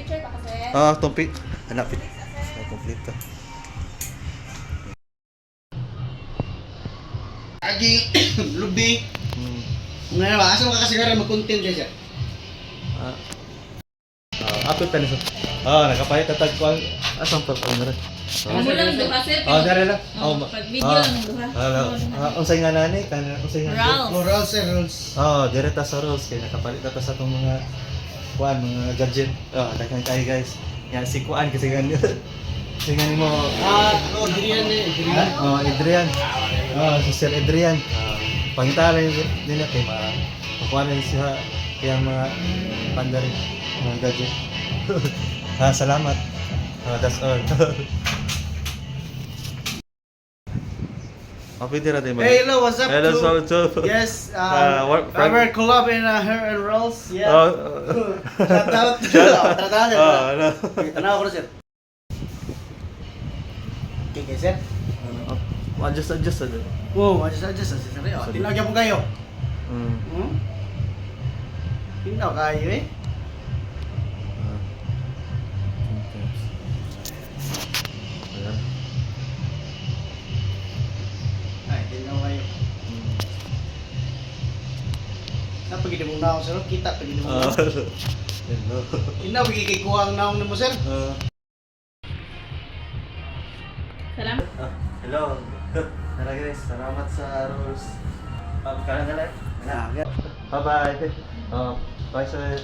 picture pa kasi. Tumpi. Hanapin. Kompleto. Agi, lubi. Ngayon ba? Asa makakasigaran mag-content siya? Apit pa niso. Nakapahit na tagkuan. Asang pagkuan na rin. Amo lang duha sir. Dari lang. Pag video lang ng duha. Unsay nga nani? Unsay nga? Ralph. Rules sir, rules. Direta sa rules. Kaya nakapalit na ta sa itong mga kuan, mga gadget. Daghang kayo guys. Yan, si kuan kasi ganyan. Tingnan mo. Adrian eh. Adrian. Adrian. Si Sir Adrian. Pangitala din na kay makuha rin siya kaya mga panda rin, mga gadget. Salamat. That's all. Pwede natin Hey, hello, what's up? Hello, to, so yes, what- our collab in Hair and Rolls. Yeah. Shout out. Ano? Tanaw ko sir. Okay, sir. Adjust. Wow, adjust sir. Tinagyan po kayo. Mm. Tinaw kayo eh. Ayan. Ay, tinaw kayo. Sa pagiging mong naong sir, kita pagiging mong naong. Hello. Tinaw, pagiging kuha ang naong na mo sir. Salamat. Hello. Tara guys, salamat sa rules. Kala. Bye-bye. Bye sir.